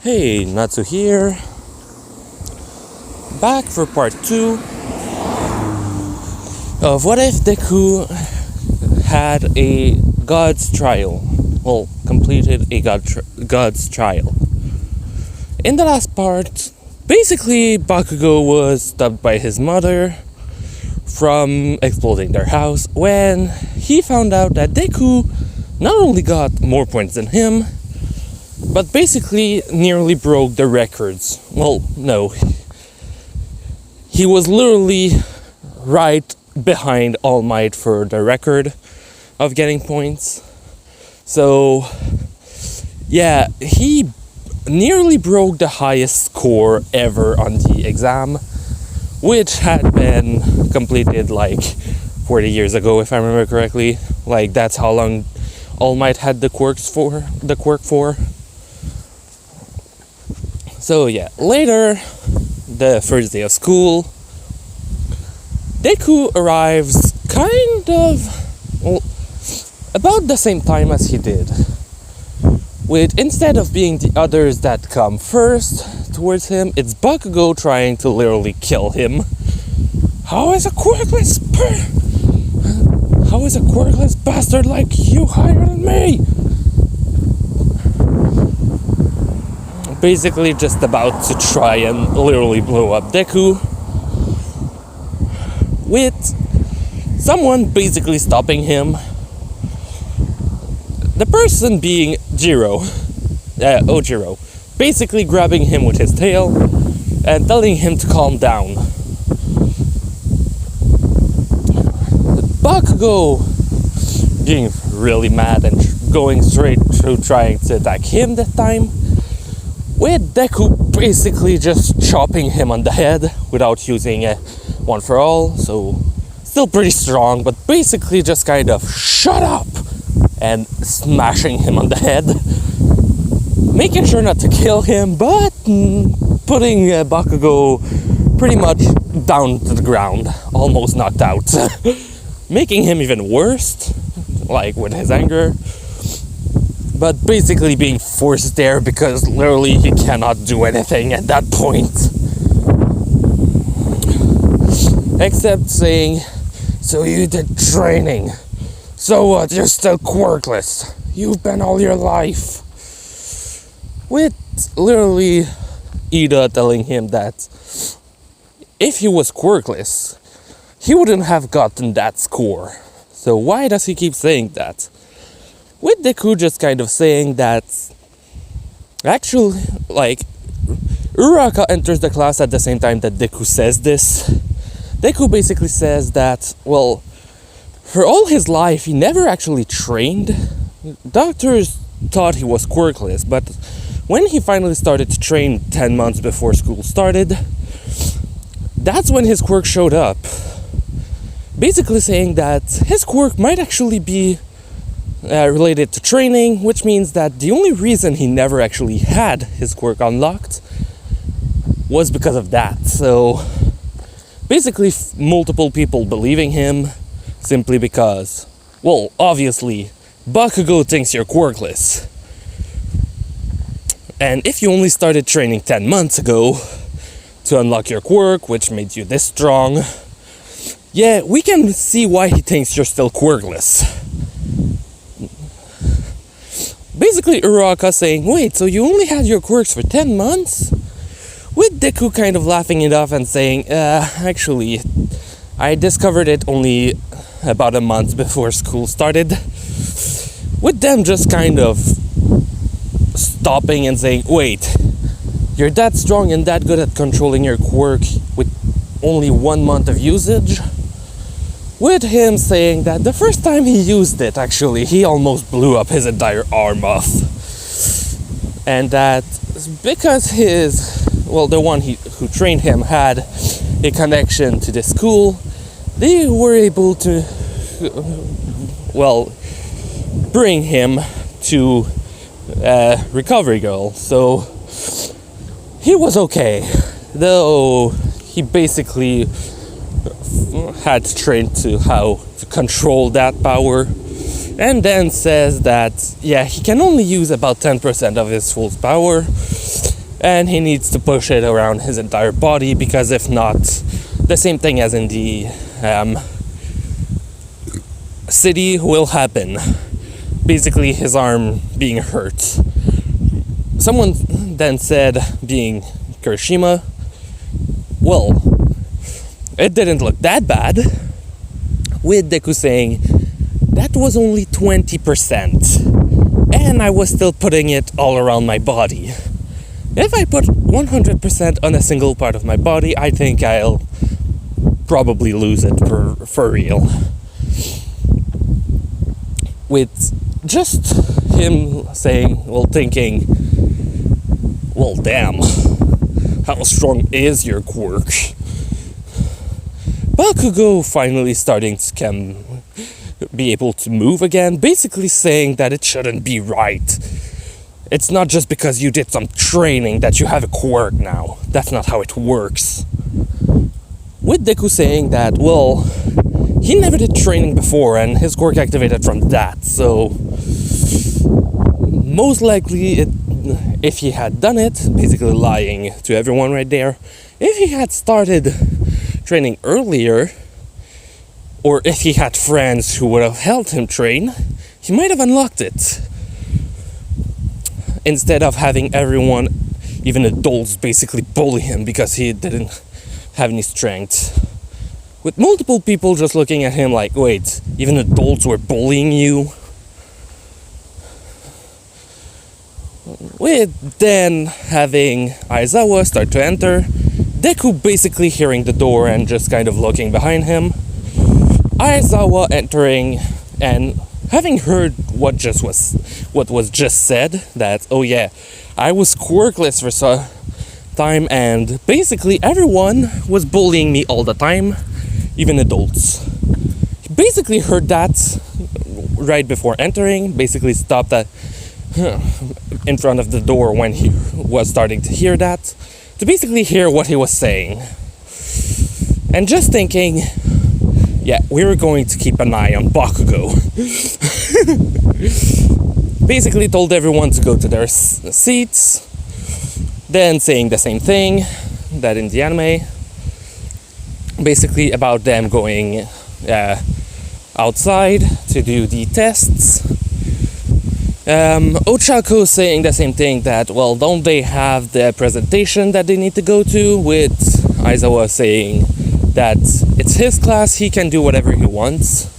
Hey, Natsu here. Back for part 2 of what if Deku had a god's trial. Well, completed a god's trial. In the last part, basically Bakugo was stopped by his mother from exploding their house when he found out that Deku not only got more points than him, but basically nearly broke the records. Well, no. He was literally right behind All Might for the record of getting points. So, yeah, he nearly broke the highest score ever on the exam, which had been completed like 40 years ago, if I remember correctly. Like, that's how long All Might had the quirk for. So yeah, later, the first day of school, Deku arrives kind of, well, about the same time as he did. With, instead of being the others that come first towards him, it's Bakugo trying to literally kill him. How is a quirkless bastard like you higher than me? Basically just about to try and literally blow up Deku, with someone basically stopping him. The person being Ojiro, basically grabbing him with his tail and telling him to calm down. Bakugo being really mad and going straight to trying to attack him that time, with Deku basically just chopping him on the head without using a one for all, so still pretty strong, but basically just kind of shut up and smashing him on the head, making sure not to kill him, but putting Bakugo pretty much down to the ground, almost knocked out, making him even worse, like with his anger. But basically being forced there because literally he cannot do anything at that point. Except saying, so you did training. So what, you're still quirkless. You've been all your life. With literally Ida telling him that if he was quirkless, he wouldn't have gotten that score. So why does he keep saying that? With Deku just kind of saying that, actually, like, Uraraka enters the class at the same time that Deku says this. Deku basically says that, well, for all his life, he never actually trained. Doctors thought he was quirkless, but when he finally started to train 10 months before school started, that's when his quirk showed up. Basically saying that his quirk might actually be related to training, which means that the only reason he never actually had his quirk unlocked was because of that. So basically multiple people believing him simply because, well, obviously Bakugo thinks you're quirkless, and if you only started training 10 months ago to unlock your quirk, which made you this strong, yeah, we can see why he thinks you're still quirkless. Basically, Uraraka saying, wait, so you only had your quirks for 10 months? With Deku kind of laughing it off and saying, actually, I discovered it only about a month before school started. With them just kind of stopping and saying, wait, you're that strong and that good at controlling your quirk with only 1 month of usage? With him saying that the first time he used it, actually, he almost blew up his entire arm off. And that because the one who trained him had a connection to the school, they were able to, bring him to Recovery Girl. So he was okay, though he basically had trained to how to control that power, and then says that, yeah, he can only use about 10% of his full power, and he needs to push it around his entire body, because if not, the same thing as in the city will happen. Basically, his arm being hurt. Someone then said, being Kirishima, well, it didn't look that bad, with Deku saying, that was only 20%, and I was still putting it all around my body. If I put 100% on a single part of my body, I think I'll probably lose it for real. With just him saying, well, thinking, well, damn, how strong is your quirk? Bakugo finally starting to be able to move again, basically saying that it shouldn't be right. It's not just because you did some training that you have a quirk now. That's not how it works. With Deku saying that, well, he never did training before and his quirk activated from that, so most likely if he had done it, basically lying to everyone right there, if he had started training earlier, or if he had friends who would have helped him train, he might have unlocked it. Instead of having everyone, even adults, basically bully him because he didn't have any strength. With multiple people just looking at him like, wait, even adults were bullying you? With then having Aizawa start to enter, Deku basically hearing the door and just kind of looking behind him, Aizawa entering and having heard what was just said, that, oh yeah, I was quirkless for some time and basically everyone was bullying me all the time, even adults. He basically heard that right before entering, basically stopped in front of the door when he was starting to hear that, to basically hear what he was saying. And just thinking, yeah, we were going to keep an eye on Bakugo. Basically told everyone to go to their seats, then saying the same thing that in the anime, basically about them going outside to do the tests. Ochako saying the same thing, that, well, don't they have the presentation that they need to go to, with Aizawa saying that it's his class, he can do whatever he wants.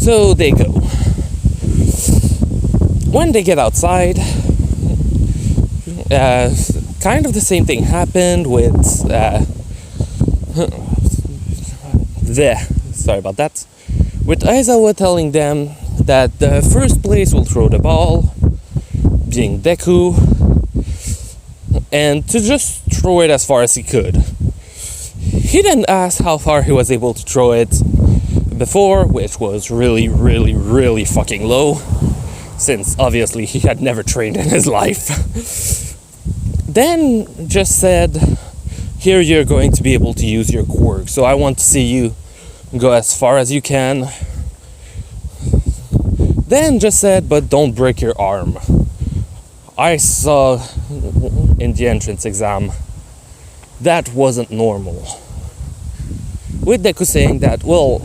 So they go. When they get outside, kind of the same thing happened with sorry about that. With Aizawa telling them that the first place will throw the ball, being Deku, and to just throw it as far as he could. He didn't ask how far he was able to throw it before, which was really, really, really fucking low, since obviously he had never trained in his life. Then just said, here you're going to be able to use your quirk, so I want to see you go as far as you can. Then just said, but don't break your arm. I saw in the entrance exam that wasn't normal. With Deku saying that, well,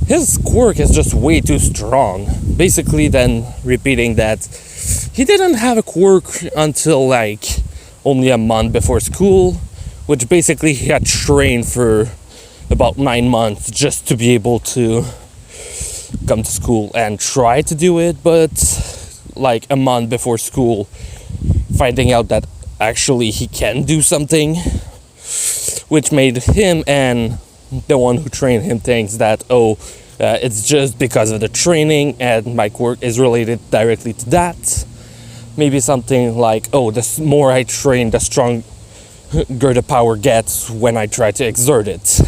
his quirk is just way too strong. Basically then repeating that he didn't have a quirk until like only a month before school, which basically he had trained for about 9 months just to be able to come to school and try to do it, but like a month before school finding out that actually he can do something, which made him and the one who trained him thinks that, it's just because of the training and my quirk is related directly to that. Maybe something like, the more I train, the stronger the power gets when I try to exert it.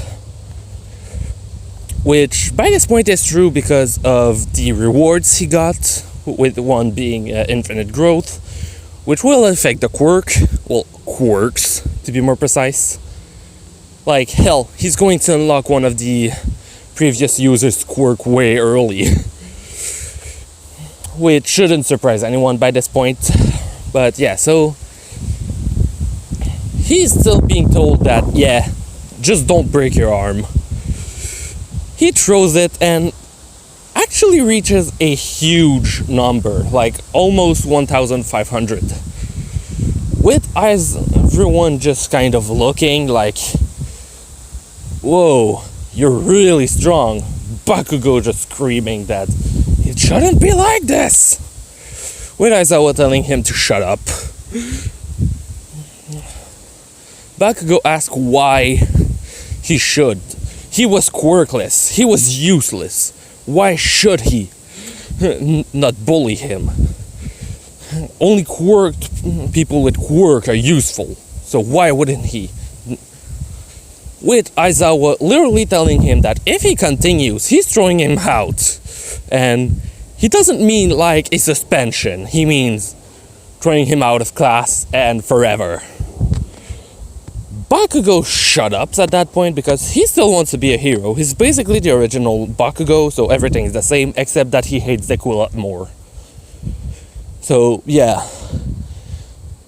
Which by this point is true because of the rewards he got, with one being infinite growth, which will affect the quirk, well, quirks to be more precise. Like, hell, he's going to unlock one of the previous user's quirk way early. Which shouldn't surprise anyone by this point. But yeah, so he's still being told that, yeah, just don't break your arm. He throws it and actually reaches a huge number, like almost 1,500. With everyone just kind of looking like, whoa, you're really strong. Bakugo just screaming that it shouldn't be like this. With Aizawa telling him to shut up. Bakugo asks why he should. He was quirkless. He was useless. Why should he not bully him? Only people with quirk are useful. So why wouldn't he? With Aizawa literally telling him that if he continues, he's throwing him out. And he doesn't mean like a suspension. He means throwing him out of class and forever. Bakugo shut up at that point because he still wants to be a hero. He's basically the original Bakugo, so everything's the same except that he hates Deku a lot more. So yeah.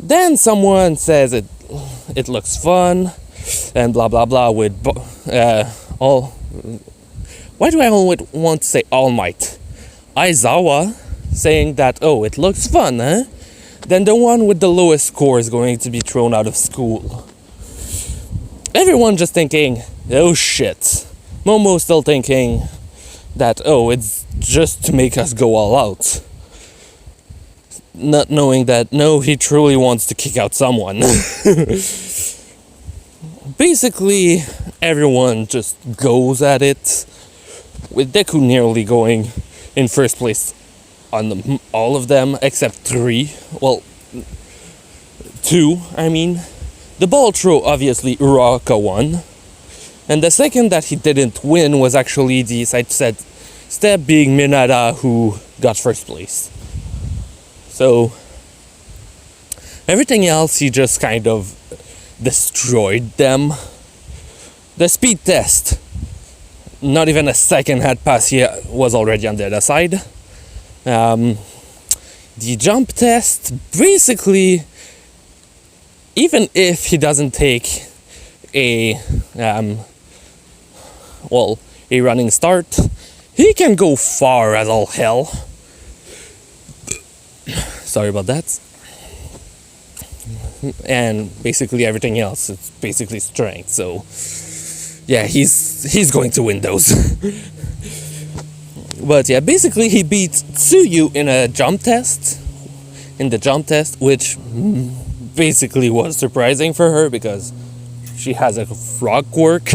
Then someone says it looks fun and blah blah blah with all. Why do I always want to say All Might? Aizawa saying that, oh, it looks fun, huh? Then the one with the lowest score is going to be thrown out of school. Everyone just thinking, oh shit. Momo still thinking that, oh, it's just to make us go all out. Not knowing that, no, he truly wants to kick out someone. Basically, everyone just goes at it, with Deku nearly going in first place on all of them, except 3. Well, 2, I mean. The ball throw, obviously, Uraka won. And the second that he didn't win was actually the side step being Minada, who got first place. So, everything else, he just kind of destroyed them. The speed test, not even a second had passed, he was already on the other side. The jump test, basically, even if he doesn't take a running start, he can go far as all hell. Sorry about that. And basically everything else, it's basically strength. So yeah, he's going to win those. But yeah, basically he beat Tsuyu in the jump test, which basically was surprising for her because she has a frog quirk.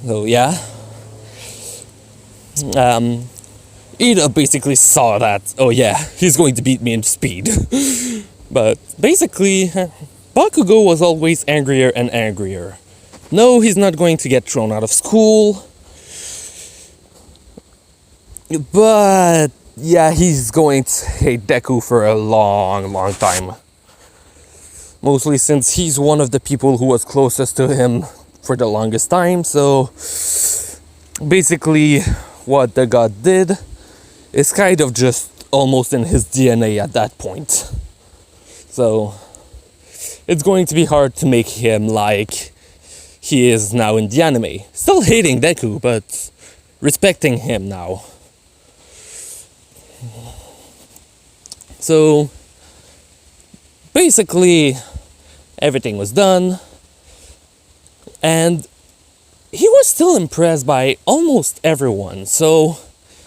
So yeah. Ida basically saw that, oh yeah, he's going to beat me in speed. But basically, Bakugo was always angrier and angrier. No, he's not going to get thrown out of school. But yeah, he's going to hate Deku for a long, long time. Mostly since he's one of the people who was closest to him for the longest time. So basically, what the god did is kind of just almost in his DNA at that point. So it's going to be hard to make him like he is now in the anime. Still hating Deku, but respecting him now. So basically everything was done, and he was still impressed by almost everyone, so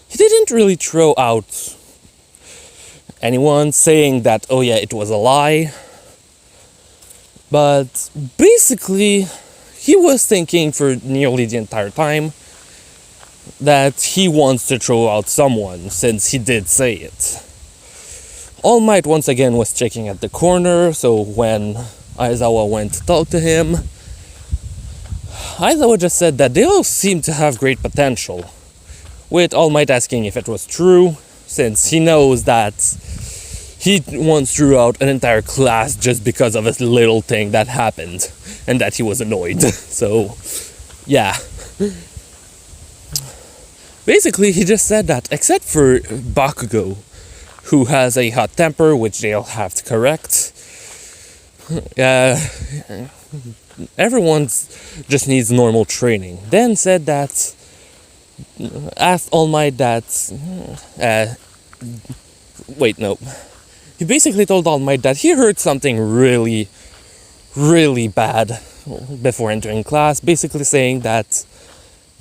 he didn't really throw out anyone saying that, oh yeah, it was a lie. But basically, he was thinking for nearly the entire time that he wants to throw out someone, since he did say it. All Might once again was checking at the corner, so when Aizawa went to talk to him, Aizawa just said that they all seem to have great potential, with All Might asking if it was true, since he knows that he once threw out an entire class just because of a little thing that happened, and that he was annoyed. So, yeah. Basically, he just said that, except for Bakugo, who has a hot temper, which they'll have to correct, uh, everyone just needs normal training. Then said that, asked All Might that, wait, no. He basically told All Might that he heard something really, really bad before entering class, basically saying that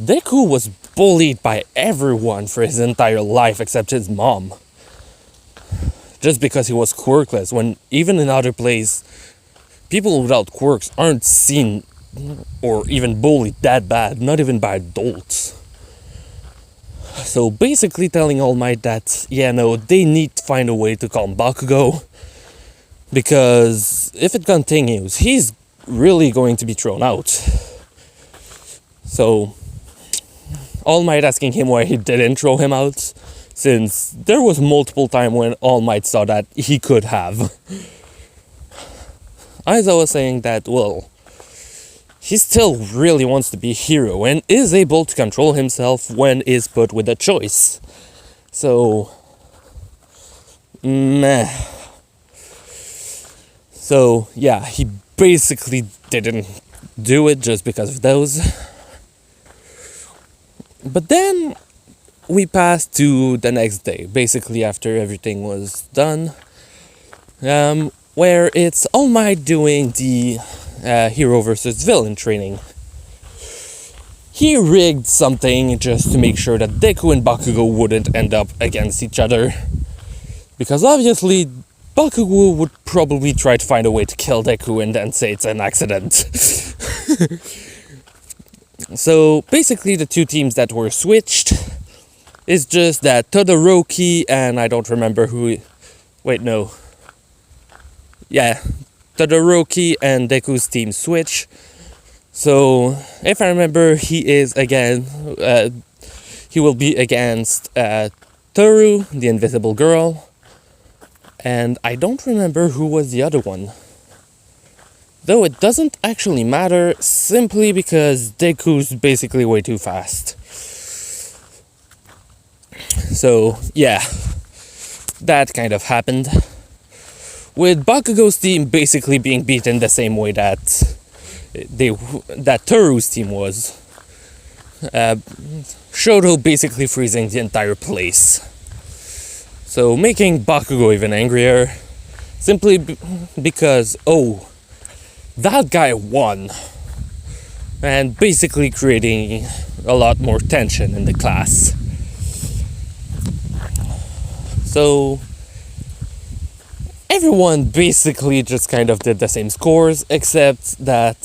Deku was bullied by everyone for his entire life except his mom. Just because he was quirkless, when even in other places, people without quirks aren't seen or even bullied that bad, not even by adults. So basically telling All Might that, yeah, no, they need to find a way to calm Bakugo, because if it continues, he's really going to be thrown out. So All Might asking him why he didn't throw him out, since there was multiple time when All Might saw that he could have. Aiza was saying that, well, he still really wants to be a hero and is able to control himself when is put with a choice. So, meh. So, yeah, he basically didn't do it just because of those. But then we passed to the next day, basically after everything was done, where it's All Might doing the hero versus villain training. He rigged something just to make sure that Deku and Bakugo wouldn't end up against each other, because obviously Bakugo would probably try to find a way to kill Deku and then say it's an accident. So basically the two teams that were switched is just that Todoroki and I don't remember who... Wait, no. Yeah, Todoroki and Deku's team switch. So, if I remember, he will be against Toru, the invisible girl. And I don't remember who was the other one. Though it doesn't actually matter, simply because Deku's basically way too fast. So, yeah, that kind of happened. With Bakugo's team basically being beaten the same way that Toru's team was. Shoto basically freezing the entire place. So making Bakugo even angrier. Simply because, oh, that guy won. And basically creating a lot more tension in the class. So everyone basically just kind of did the same scores, except that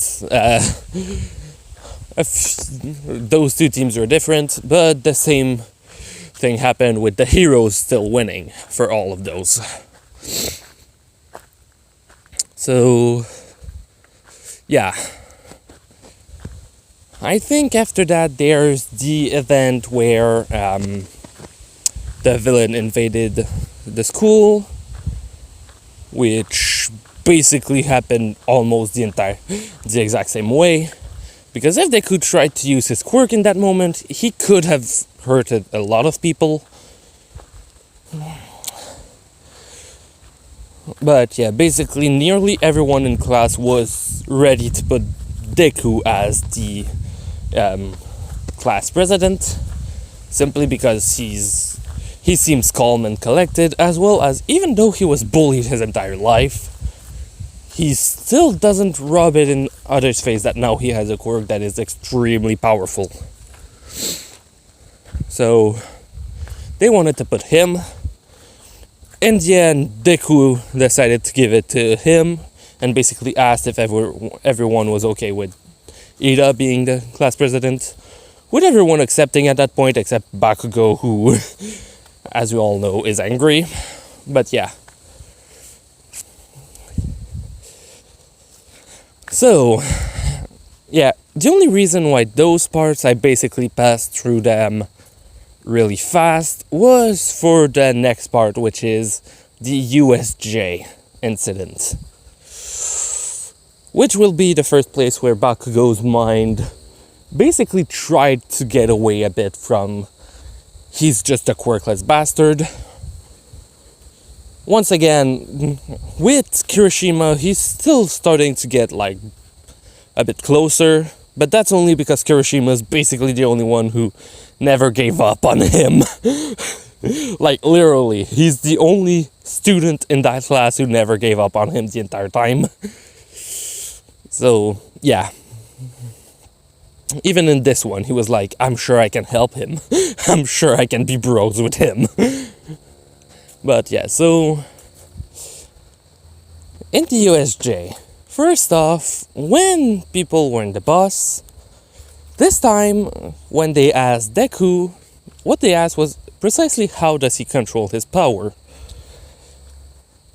those two teams were different, but the same thing happened with the heroes still winning for all of those. So, yeah. I think after that there's the event where the villain invaded the school, which basically happened almost the exact same way. Because if they could try to use his quirk in that moment, he could have hurted a lot of people. But yeah, basically nearly everyone in class was ready to put Deku as the class president, simply because he seems calm and collected, as well as even though he was bullied his entire life, he still doesn't rub it in others' face that now he has a quirk that is extremely powerful. So they wanted to put him. In the end, Deku decided to give it to him and basically asked if everyone was okay with Ida being the class president, with everyone accepting at that point except Bakugo, who, as we all know, is angry. But yeah. So, yeah, the only reason why those parts I basically passed through them really fast was for the next part, which is the USJ incident. Which will be the first place where Bakugo's mind basically tried to get away a bit from he's just a quirkless bastard, once again, with Kirishima, he's still starting to get like a bit closer, but that's only because Kirishima is basically the only one who never gave up on him. Like, literally, he's the only student in that class who never gave up on him the entire time. So, yeah. Even in this one, he was like, I'm sure I can help him. I'm sure I can be bros with him. But yeah, so in the USJ, first off, when people were in the bus, this time when they asked Deku, what they asked was precisely how does he control his power.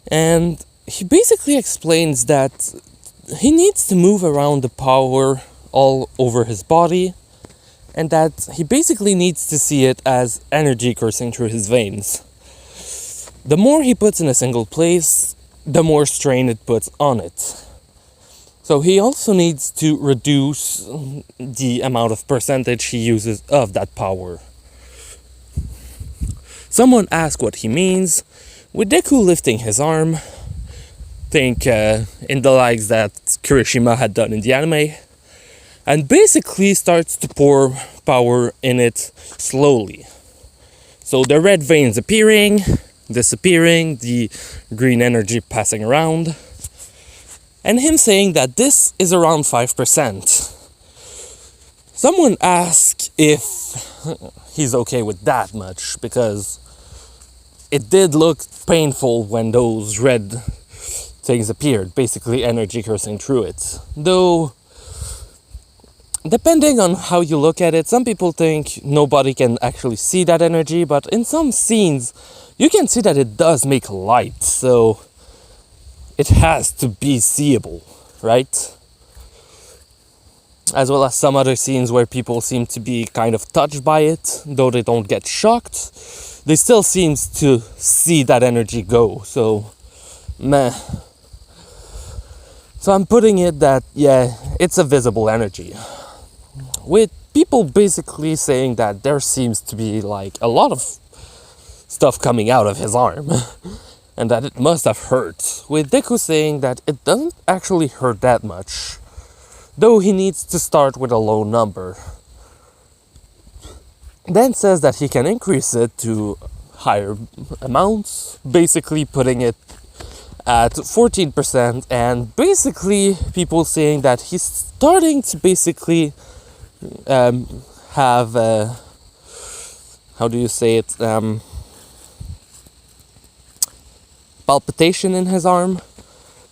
And he basically explains that he needs to move around the power all over his body, and that he basically needs to see it as energy coursing through his veins. The more he puts in a single place, the more strain it puts on it. So he also needs to reduce the amount of percentage he uses of that power. Someone asked what he means. With Deku lifting his arm, think in the likes that Kirishima had done in the anime, and basically starts to pour power in it slowly. So the red veins appearing, disappearing, the green energy passing around, and him saying that this is around 5%. Someone asked if he's okay with that much, because it did look painful when those red things appeared, basically energy coursing through it. Though, depending on how you look at it, some people think nobody can actually see that energy, but in some scenes, you can see that it does make light, so it has to be seeable, right? As well as some other scenes where people seem to be kind of touched by it, though they don't get shocked, they still seem to see that energy go, so meh. So I'm putting it that, yeah, it's a visible energy. With people basically saying that there seems to be like a lot of stuff coming out of his arm and that it must have hurt, with Deku saying that it doesn't actually hurt that much, though he needs to start with a low number. Then says that he can increase it to higher amounts, basically putting it at 14%, and basically people saying that he's starting to basically have how do you say it, palpitation in his arm,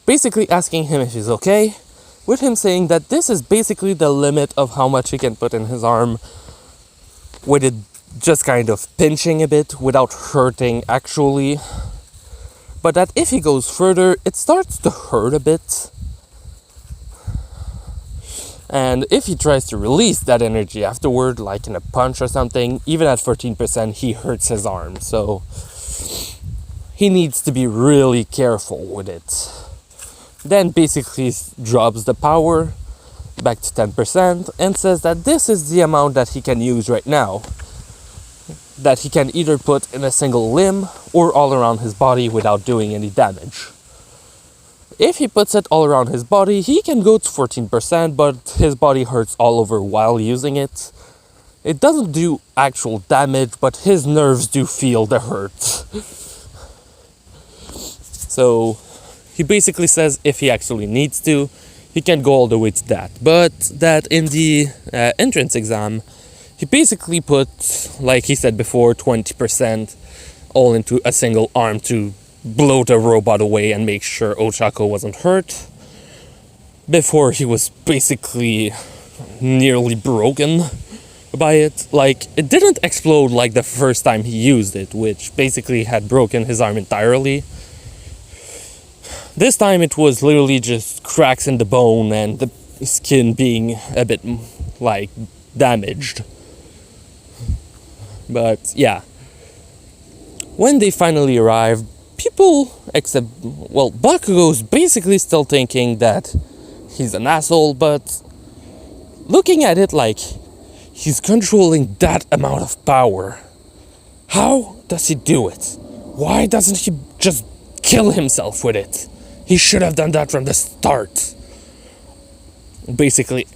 basically asking him if he's okay, with him saying that this is basically the limit of how much he can put in his arm, with it just kind of pinching a bit without hurting actually, but that if he goes further it starts to hurt a bit. And if he tries to release that energy afterward, like in a punch or something, even at 14%, he hurts his arm. So he needs to be really careful with it. Then basically drops the power back to 10% and says that this is the amount that he can use right now, that he can either put in a single limb or all around his body without doing any damage. If he puts it all around his body, he can go to 14%, but his body hurts all over while using it. It doesn't do actual damage, but his nerves do feel the hurt. So he basically says if he actually needs to, he can go all the way to that. But that in the entrance exam, he basically put, like he said before, 20% all into a single arm to blow the robot away and make sure Ochako wasn't hurt, before he was basically nearly broken by it. Like, it didn't explode like the first time he used it, which basically had broken his arm entirely. This time it was literally just cracks in the bone and the skin being a bit like damaged. But yeah, when they finally arrived, people, except, well, Bakugo's basically still thinking that he's an asshole, but looking at it like he's controlling that amount of power. How does he do it? Why doesn't he just kill himself with it. He should have done that from the start. Basically,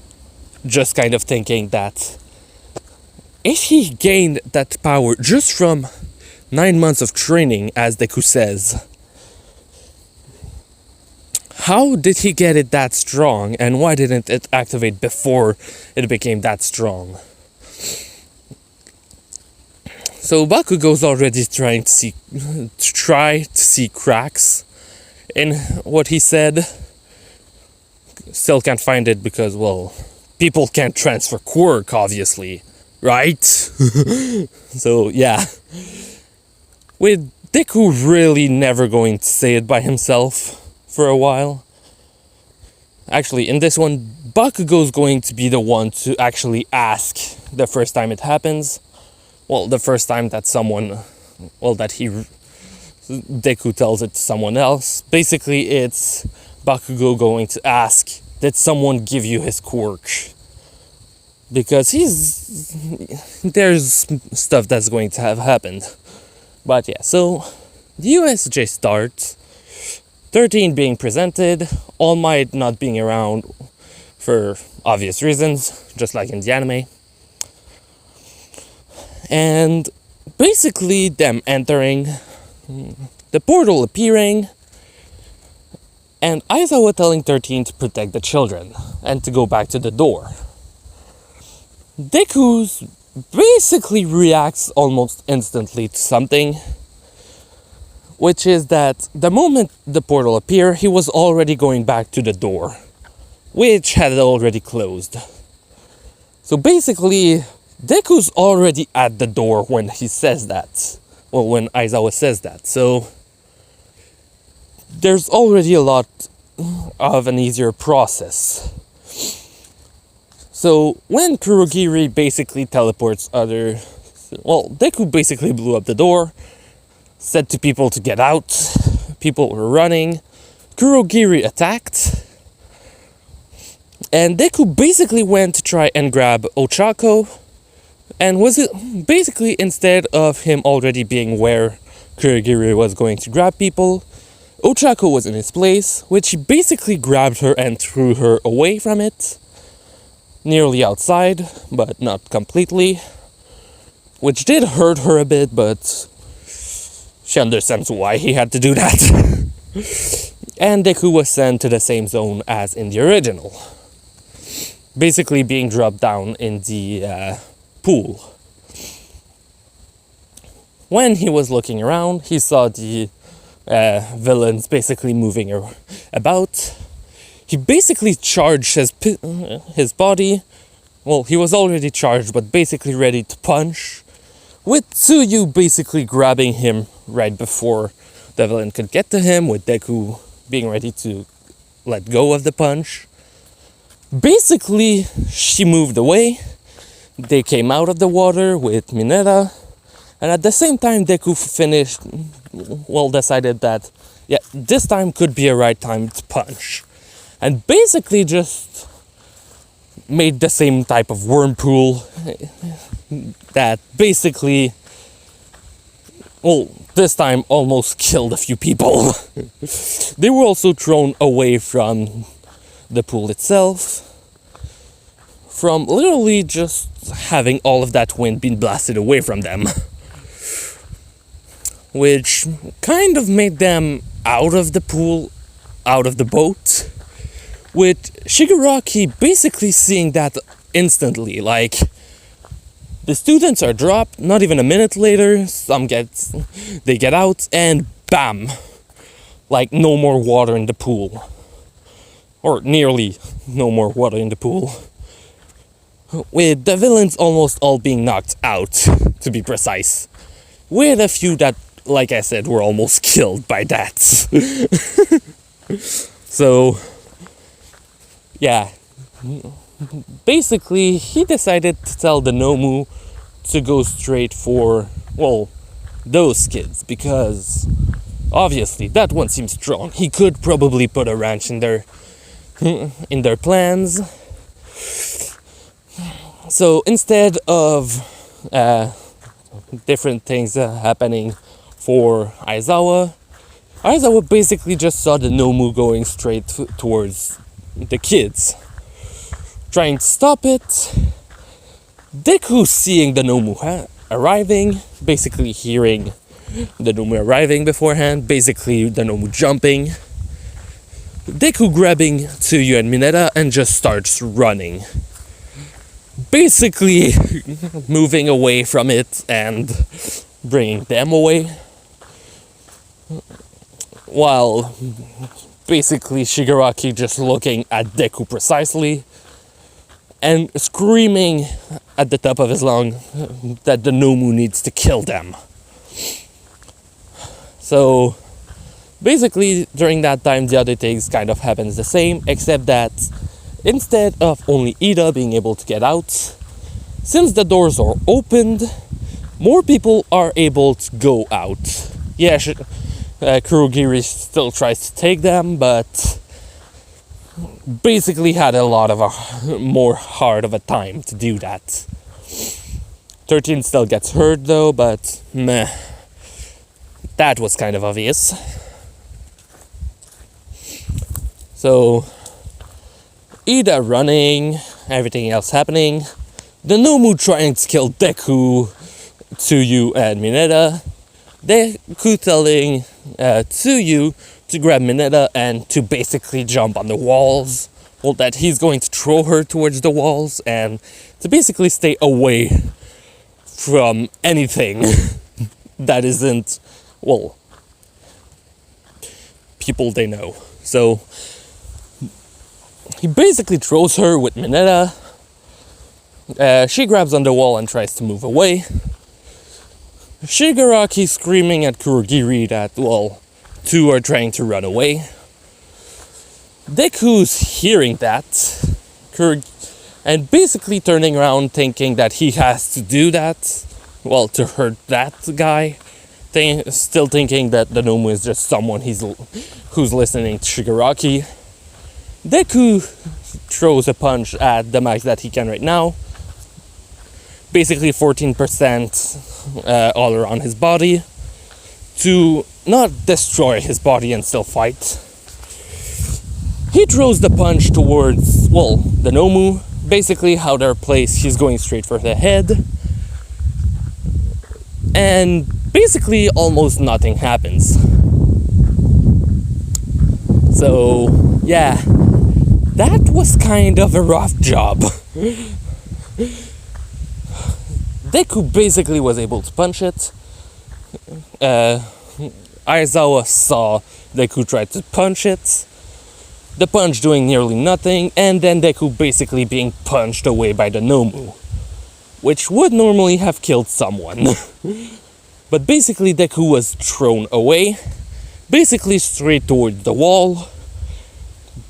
just kind of thinking that if he gained that power just from 9 months of training, as Deku says, how did he get it that strong, and why didn't it activate before it became that strong? So Bakugo's already trying to see cracks in what he said. Still can't find it because, well, people can't transfer quirk, obviously, right? So yeah, with Deku really never going to say it by himself for a while. Actually, in this one, Bakugo's going to be the one to actually ask the first time it happens. Well, the first time that Deku tells it to someone else. Basically, it's Bakugo going to ask, did someone give you his quirk? Because there's stuff that's going to have happened. But yeah, so the USJ starts, 13 being presented, All Might not being around for obvious reasons, just like in the anime. And basically them entering, the portal appearing, and Aizawa telling 13 to protect the children and to go back to the door. Deku basically reacts almost instantly to something, which is that the moment the portal appeared, he was already going back to the door, which had already closed. So basically, Deku's already at the door when he says that. Well, when Aizawa says that. So there's already a lot of an easier process. So when Kurogiri basically teleports Deku basically blew up the door, said to people to get out, people were running, Kurogiri attacked, and Deku basically went to try and grab Ochako, and basically, instead of him already being where Kurogiri was going to grab people, Ochako was in his place, which he basically grabbed her and threw her away from it, nearly outside, but not completely, which did hurt her a bit, but she understands why he had to do that. And Deku was sent to the same zone as in the original, basically being dropped down in the pool. When he was looking around, he saw the villains basically moving about. He basically charged his body. Well, he was already charged, but basically ready to punch, with Tsuyu basically grabbing him right before the villain could get to him, with Deku being ready to let go of the punch. Basically, she moved away. They came out of the water with Mineta, and at the same time Deku decided that, yeah, this time could be a right time to punch. And basically just made the same type of whirlpool that basically, this time almost killed a few people. They were also thrown away from the pool itself, from literally just having all of that wind being blasted away from them, which kind of made them out of the pool, out of the boat, with Shigaraki basically seeing that instantly. Like, the students are dropped, not even a minute later, they get out, and bam, like no more water in the pool, or nearly no more water in the pool, with the villains almost all being knocked out, to be precise, with a few that, like I said, were almost killed by that. So yeah, basically he decided to tell the Nomu to go straight for, those kids, because obviously that one seems strong. He could probably put a wrench in their plans. So instead of different things happening for Aizawa, Aizawa basically just saw the Nomu going straight towards the kids, trying to stop it. Deku seeing the Nomu arriving, basically hearing the Nomu arriving beforehand, basically the Nomu jumping. Deku grabbing Tsuyu and Mineta and just starts running. Basically moving away from it and bringing them away. While basically Shigaraki just looking at Deku precisely and screaming at the top of his lung that the Nomu needs to kill them. So basically during that time the other things kind of happens the same, except that instead of only Ida being able to get out, since the doors are opened, more people are able to go out. Yeah, Kurogiri still tries to take them, but basically had a lot of a more hard of a time to do that. 13 still gets hurt though, but meh. That was kind of obvious. So, Ida running, everything else happening. The Nomu trying to kill Deku, Tsuyu and Mineta. Deku telling Tsuyu to grab Mineta and to basically jump on the walls. Well, that he's going to throw her towards the walls and to basically stay away from anything that isn't, well, people they know. So he basically throws her with Mineta. She grabs on the wall and tries to move away. Shigaraki screaming at Kurogiri that, well, two are trying to run away. Deku's hearing that, and basically turning around thinking that he has to do that, well, to hurt that guy. Still thinking that the Nomu is just someone who's listening to Shigaraki. Deku throws a punch at the max that he can right now. Basically 14% all around his body to not destroy his body and still fight. He throws the punch towards, well, the Nomu. Basically how they're placed, he's going straight for the head. And basically almost nothing happens. So, yeah, that was kind of a rough job. Deku basically was able to punch it. Aizawa saw Deku try to punch it. The punch doing nearly nothing, and then Deku basically being punched away by the Nomu, which would normally have killed someone. But basically Deku was thrown away, basically straight toward the wall,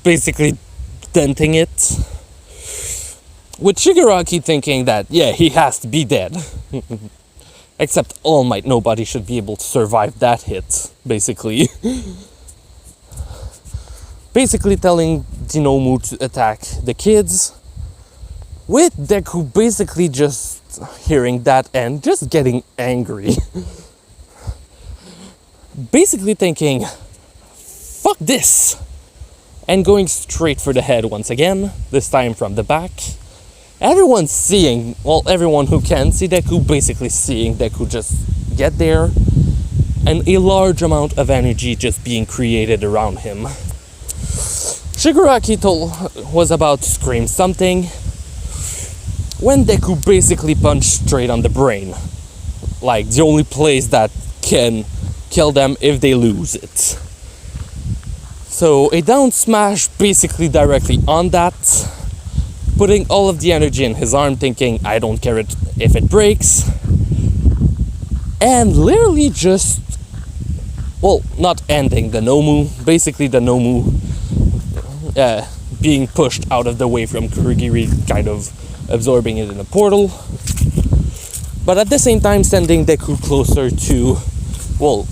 basically denting it. With Shigaraki thinking that, yeah, he has to be dead. Except All Might, nobody should be able to survive that hit, basically. Basically telling Dinomu to attack the kids. With Deku basically just hearing that and just getting angry. Basically thinking, fuck this! And going straight for the head once again, this time from the back. Everyone's seeing, well, everyone who can see Deku, basically seeing Deku just get there, and a large amount of energy just being created around him. Shigaraki was about to scream something, when Deku basically punched straight on the brain. Like, the only place that can kill them if they lose it. So, a down smash basically directly on that, putting all of the energy in his arm, thinking, I don't care if it breaks. And literally just, well, not ending the Nomu, basically the Nomu being pushed out of the way from Kurogiri, kind of absorbing it in a portal. But at the same time sending Deku closer to, well,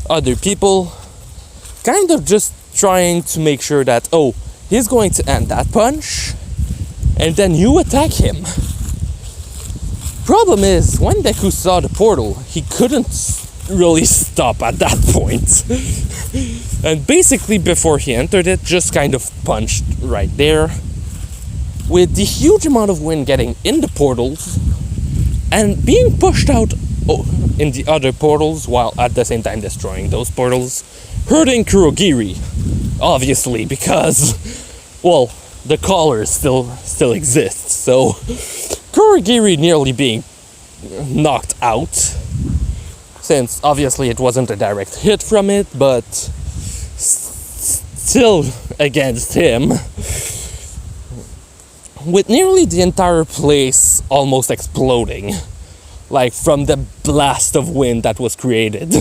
other people. Kind of just trying to make sure that, oh, he's going to end that punch, and then you attack him. Problem is, when Deku saw the portal, he couldn't really stop at that point. And basically before he entered it, just kind of punched right there. With the huge amount of wind getting in the portals and being pushed out in the other portals while at the same time destroying those portals, hurting Kurogiri, obviously, because, well, the collar still exists, so Kurogiri nearly being knocked out, since obviously it wasn't a direct hit from it, but still against him, with nearly the entire place almost exploding, like from the blast of wind that was created.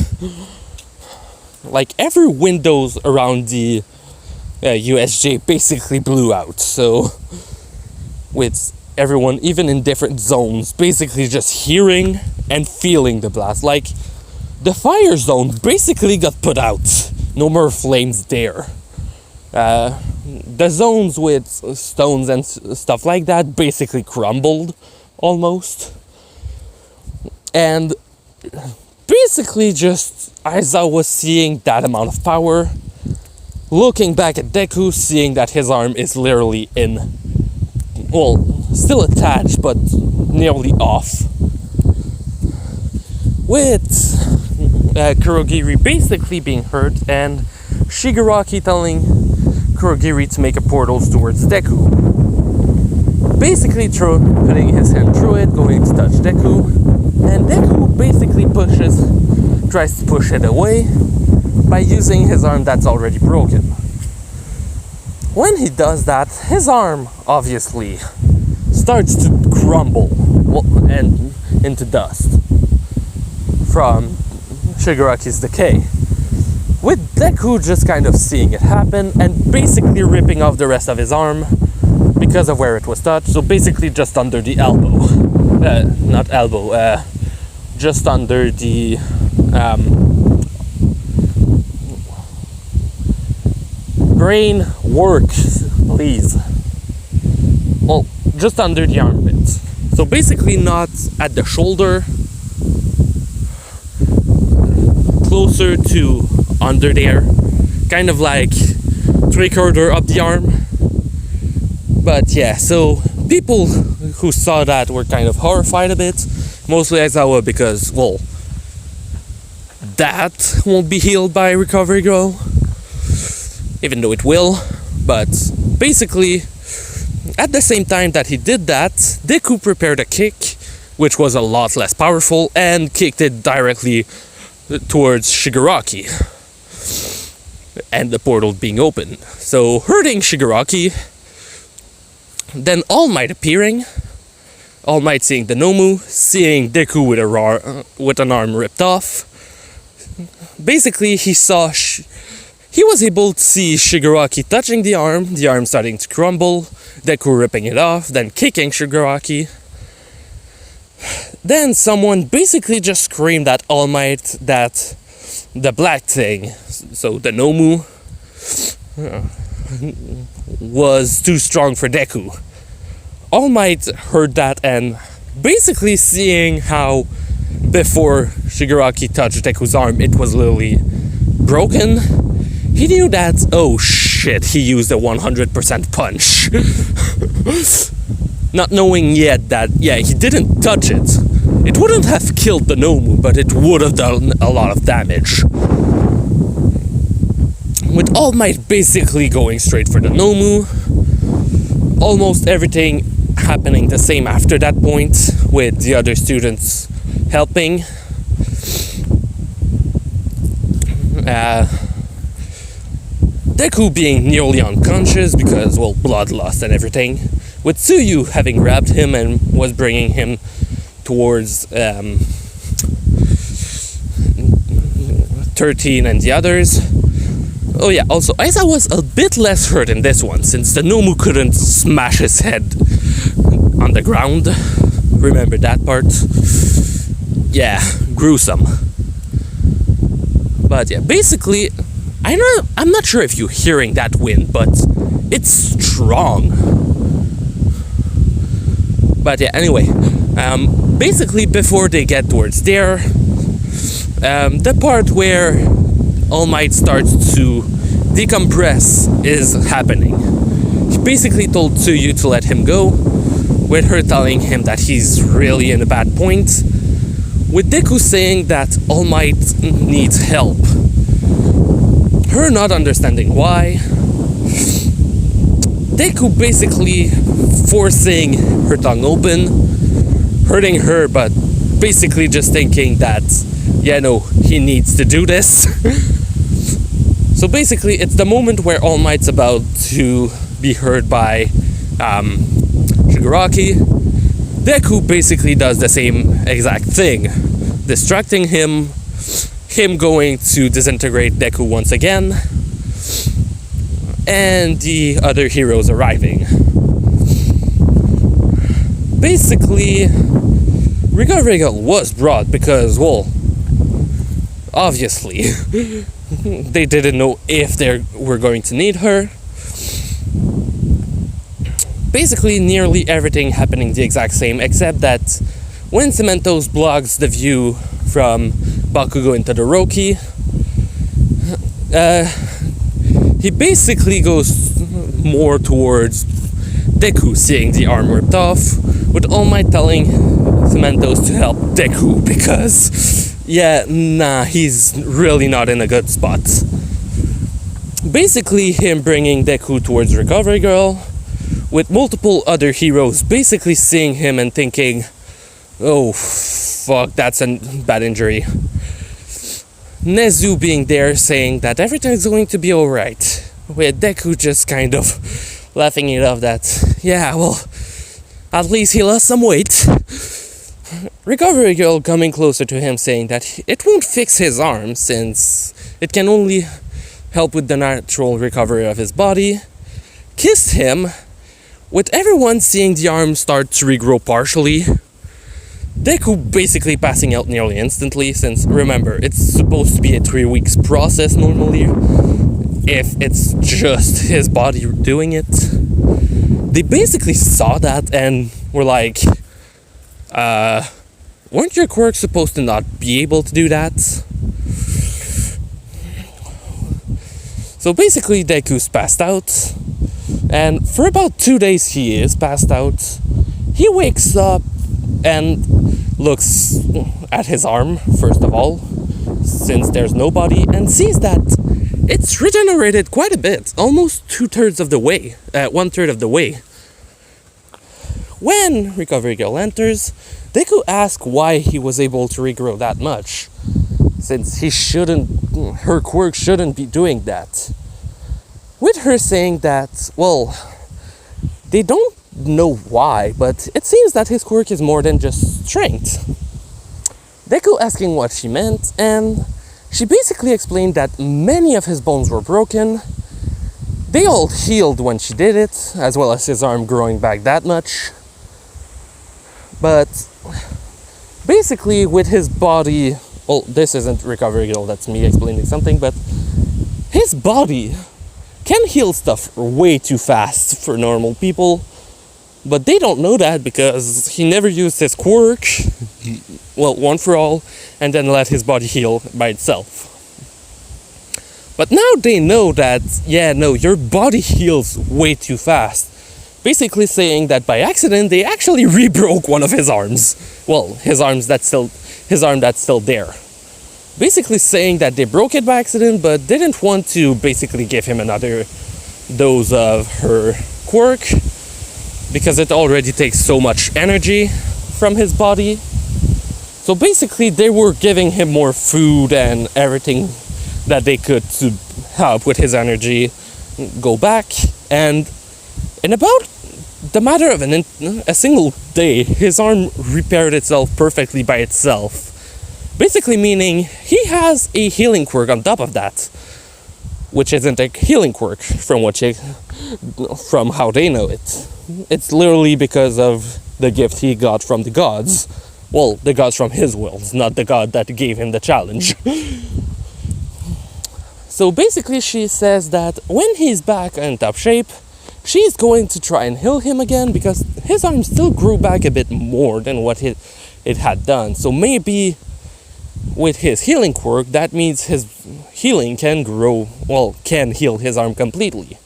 Like every windows around the USJ basically blew out, so with everyone, even in different zones, basically just hearing and feeling the blast. Like the fire zone basically got put out, no more flames there. The zones with stones and stuff like that basically crumbled almost. And basically just as I was seeing that amount of power, looking back at Deku, seeing that his arm is literally still attached but nearly off, with Kurogiri basically being hurt and Shigaraki telling Kurogiri to make a portal towards Deku. Basically putting his hand through it, going to touch Deku, and Deku basically tries to push it away by using his arm that's already broken. When he does that, his arm obviously starts to crumble and into dust from Shigaraki's decay, with Deku just kind of seeing it happen and basically ripping off the rest of his arm because of where it was touched, so basically just under the elbow. Just under the brain works, please. Well, just under the armpit. So basically not at the shoulder, closer to under there, kind of like 3/4 up the arm. But yeah, so people who saw that were kind of horrified a bit, mostly Aizawa, because, well, that won't be healed by Recovery Girl, even though it will. But basically, at the same time that he did that, Deku prepared a kick, which was a lot less powerful, and kicked it directly towards Shigaraki, and the portal being open, so hurting Shigaraki. Then All Might appearing, All Might seeing the Nomu, seeing Deku with an arm ripped off. Basically, he was able to see Shigaraki touching the arm starting to crumble, Deku ripping it off, then kicking Shigaraki. Then someone basically just screamed at All Might that the black thing, so the Nomu, was too strong for Deku. All Might heard that, and basically seeing how before Shigaraki touched Deku's arm it was literally broken, he knew that, oh shit, he used a 100% punch. Not knowing yet that, yeah, he didn't touch it. It wouldn't have killed the Nomu, but it would have done a lot of damage. With All Might basically going straight for the Nomu, almost everything happening the same after that point, with the other students helping. Deku being nearly unconscious because, well, blood loss and everything, with Tsuyu having grabbed him and was bringing him towards 13 and the others. Oh yeah, also Aiza was a bit less hurt in this one, since the Nomu couldn't smash his head on the ground. Remember that part? Yeah, gruesome. But yeah, basically, I'm not sure if you're hearing that wind, but it's strong. But yeah, anyway, basically before they get towards there, the part where All Might starts to decompress is happening. He basically told Tsuyu to let him go, with her telling him that he's really in a bad point, with Deku saying that All Might needs help. Her not understanding why. Deku basically forcing her tongue open, hurting her, but basically just thinking that, yeah, no, he needs to do this. So basically, it's the moment where All Might's about to be heard by Shigaraki. Deku basically does the same exact thing, distracting him going to disintegrate Deku once again, and the other heroes arriving. Basically, Recovery Girl was brought because, well, obviously, they didn't know if they were going to need her. Basically, nearly everything happening the exact same, except that when Cementos blocks the view from Bakugo into the Roki, he basically goes more towards Deku seeing the arm ripped off, with All Might telling Cementos to help Deku because, yeah, nah, he's really not in a good spot. Basically, him bringing Deku towards Recovery Girl, with multiple other heroes basically seeing him and thinking, oh, fuck, that's a bad injury. Nezu being there saying that everything's going to be alright, with Deku just kind of laughing it off that, yeah, well, at least he lost some weight. Recovery Girl coming closer to him saying that it won't fix his arm since it can only help with the natural recovery of his body. Kissed him, with everyone seeing the arm start to regrow partially. Deku basically passing out nearly instantly, since remember, it's supposed to be a 3 weeks process normally, if it's just his body doing it. They basically saw that and were like, weren't your quirks supposed to not be able to do that? So basically Deku's passed out, and for about 2 days he is passed out. He wakes up and looks at his arm, first of all, since there's nobody, and sees that it's regenerated quite a bit, almost 2/3 of the way, 1/3 of the way. When Recovery Girl enters, Deku asks why he was able to regrow that much, since her quirk shouldn't be doing that. With her saying that, well, they don't know why, but it seems that his quirk is more than just strength. Deku asking what she meant, and she basically explained that many of his bones were broken. They all healed when she did it, as well as his arm growing back that much. But basically with his body, well, this isn't Recovery Girl, that's me explaining something, but his body can heal stuff way too fast for normal people. But they don't know that because he never used his quirk, well, one for all, and then let his body heal by itself. But now they know that, yeah, no, your body heals way too fast. Basically saying that by accident, they actually rebroke one of his arms. Well, his arm that's still there. Basically saying that they broke it by accident, but didn't want to basically give him another dose of her quirk, because it already takes so much energy from his body. So basically they were giving him more food and everything that they could to help with his energy go back. And in about the matter of a single day, his arm repaired itself perfectly by itself. Basically meaning he has a healing quirk on top of that, which isn't a healing quirk from how they know it. It's literally because of the gift he got from the gods. Well, the gods from his world, not the god that gave him the challenge. So basically she says that when he's back in top shape, she's going to try and heal him again, because his arm still grew back a bit more than what it had done. So maybe with his healing quirk, that means his healing can heal his arm completely.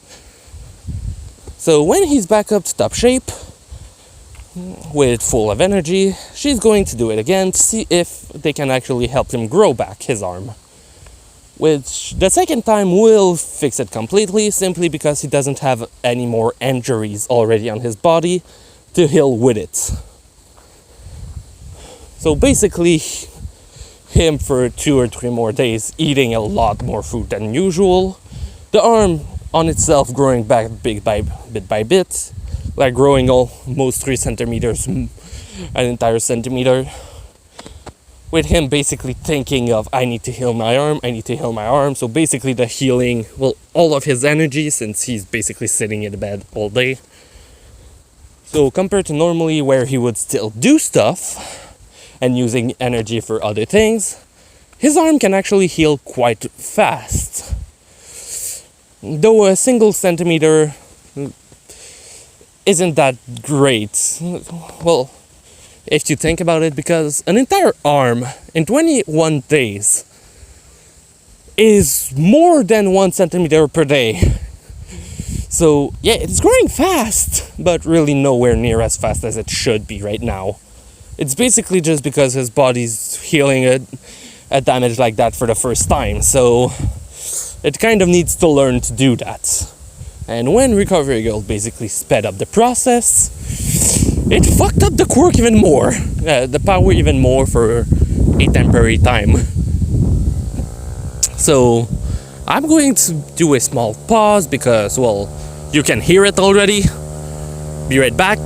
So when he's back up to top shape, with full of energy, she's going to do it again to see if they can actually help him grow back his arm. Which the second time will fix it completely, simply because he doesn't have any more injuries already on his body to heal with it. So basically, him for 2 or 3 more days eating a lot more food than usual, the arm on itself growing back bit by bit, like growing almost 3 centimeters, an entire centimeter, with him basically thinking of, I need to heal my arm. So basically the healing, all of his energy, since he's basically sitting in the bed all day. So compared to normally where he would still do stuff and using energy for other things, his arm can actually heal quite fast. Though a single centimeter isn't that great. Well, if you think about it, because an entire arm in 21 days is more than 1 centimeter per day. So yeah, it's growing fast, but really nowhere near as fast as it should be right now. It's basically just because his body's healing a damage like that for the first time, so it kind of needs to learn to do that. And when Recovery Girl basically sped up the process, it fucked up the quirk even more, the power even more for a temporary time. So I'm going to do a small pause because, you can hear it already. Be right back.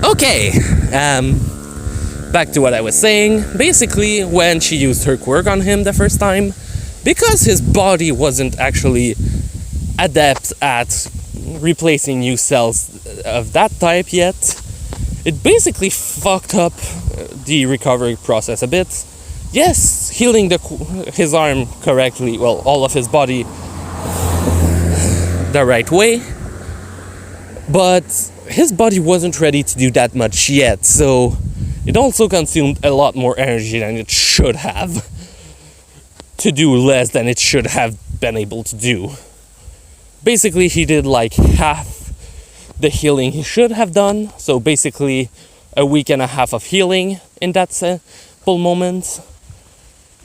Okay, back to what I was saying. Basically, when she used her quirk on him the first time, because his body wasn't actually adept at replacing new cells of that type yet, it basically fucked up the recovery process a bit. Yes, healing his arm correctly, all of his body the right way, but his body wasn't ready to do that much yet, so it also consumed a lot more energy than it should have, to do less than it should have been able to do. Basically, he did like half the healing he should have done, so basically a week and a half of healing in that simple moment.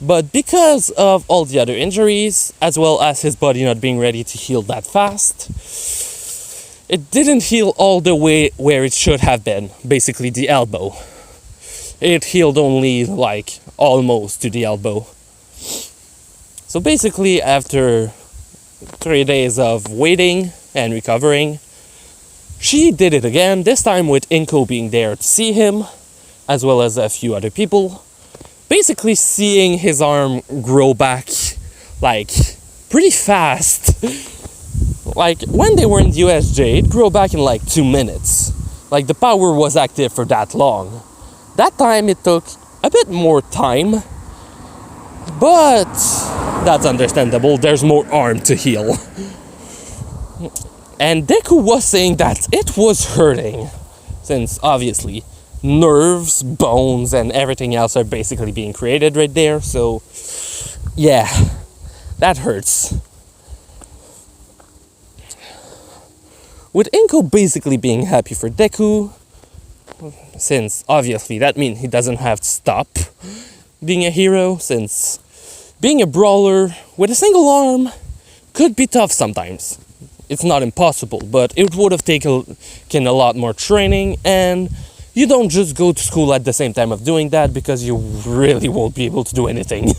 But because of all the other injuries, as well as his body not being ready to heal that fast, it didn't heal all the way where it should have been, basically the elbow. It healed only like almost to the elbow. So basically after 3 days of waiting and recovering, she did it again, this time with Inko being there to see him, as well as a few other people. Basically seeing his arm grow back like pretty fast. Like when they were in the USJ, it grew back in like 2 minutes. Like the power was active for that long. That time it took a bit more time, but that's understandable, there's more arm to heal. And Deku was saying that it was hurting, since obviously nerves, bones, and everything else are basically being created right there, so yeah, that hurts. With Inko basically being happy for Deku, since obviously that means he doesn't have to stop being a hero, since being a brawler with a single arm could be tough sometimes. It's not impossible, but it would have taken a lot more training, and you don't just go to school at the same time of doing that, because you really won't be able to do anything.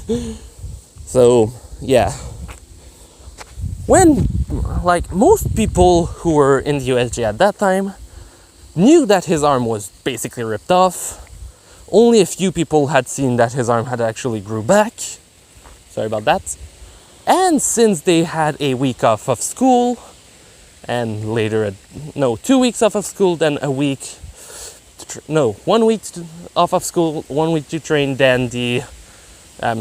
So, yeah. When, like, most people who were in the USJ at that time knew that his arm was basically ripped off. Only a few people had seen that his arm had actually grew back. Sorry about that. And since they had a week off of school, and later, 2 weeks off of school, then a week, 1 week off of school, 1 week to train, then the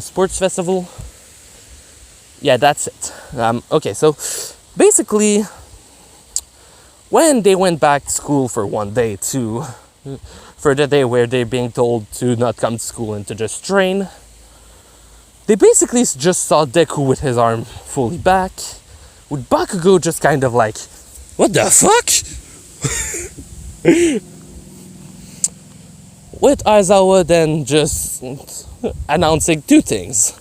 sports festival. Yeah, that's it. Okay, so basically, when they went back to school for one day for the day where they're being told to not come to school and to just train, they basically just saw Deku with his arm fully back, with Bakugo just kind of like, what the fuck? With Aizawa then just announcing two things.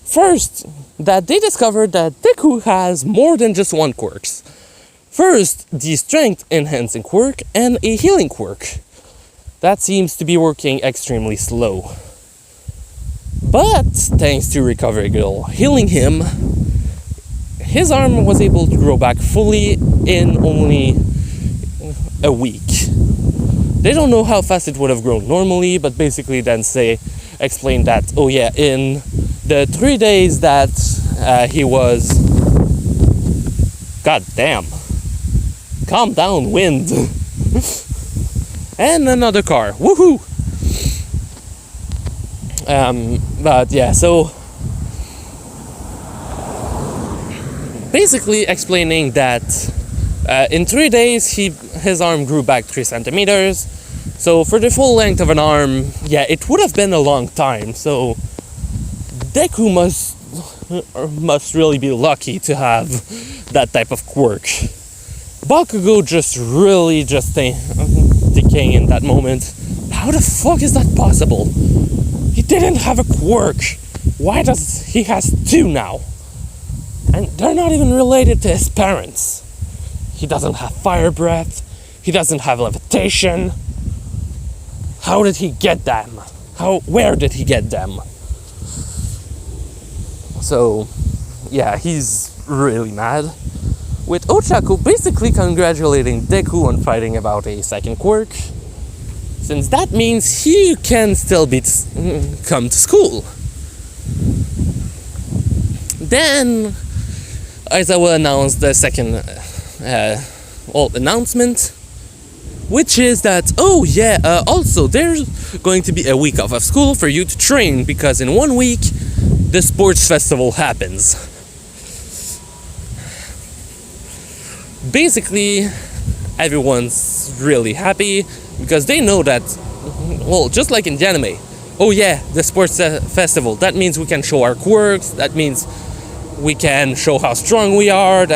First, that they discovered that Deku has more than just one quirk. First, the strength enhancing quirk and a healing quirk. That seems to be working extremely slow. But thanks to Recovery Girl healing him, his arm was able to grow back fully in only a week. They don't know how fast it would have grown normally, but basically then explain that, oh yeah, in the 3 days that he was... God damn. Calm down, wind. And another car. Woohoo! But yeah, so... basically explaining that in 3 days his arm grew back 3 centimeters. So for the full length of an arm, yeah, it would have been a long time. So Deku must really be lucky to have that type of quirk. Bakugo just really decaying in that moment. How the fuck is that possible? He didn't have a quirk. Why does he has 2 now? And they're not even related to his parents. He doesn't have fire breath. He doesn't have levitation. How did he get them? Where did he get them? So, yeah, he's really mad. With Ochaku basically congratulating Deku on fighting about a second quirk, since that means he can still come to school. Then Aizawa announced the second announcement, which is that, oh yeah, also there's going to be a week off of school for you to train, because in 1 week the sports festival happens. Basically, everyone's really happy because they know that, well, just like in the anime, oh yeah, the sports festival, that means we can show our quirks, that means we can show how strong we are,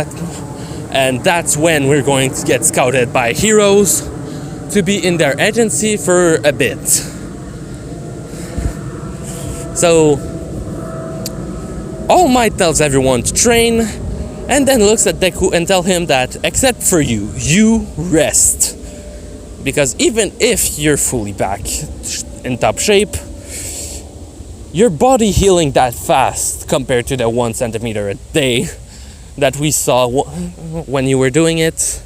and that's when we're going to get scouted by heroes to be in their agency for a bit. So All Might tells everyone to train, and then looks at Deku and tell him that, except for you, you rest. Because even if you're fully back in top shape, your body healing that fast compared to the 1 centimeter a day that we saw when you were doing it,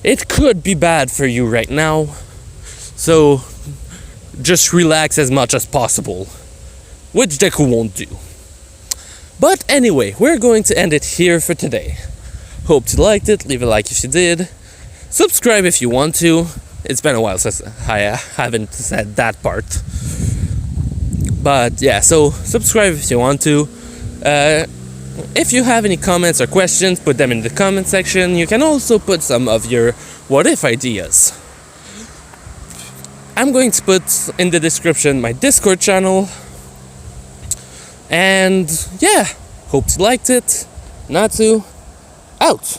it could be bad for you right now. So just relax as much as possible, which Deku won't do. But anyway, we're going to end it here for today. Hope you liked it, leave a like if you did. Subscribe if you want to. It's been a while since I haven't said that part. But yeah, so subscribe if you want to. If you have any comments or questions, put them in the comment section. You can also put some of your what if ideas. I'm going to put in the description my Discord channel. And yeah, hope you liked it. Natsu, out.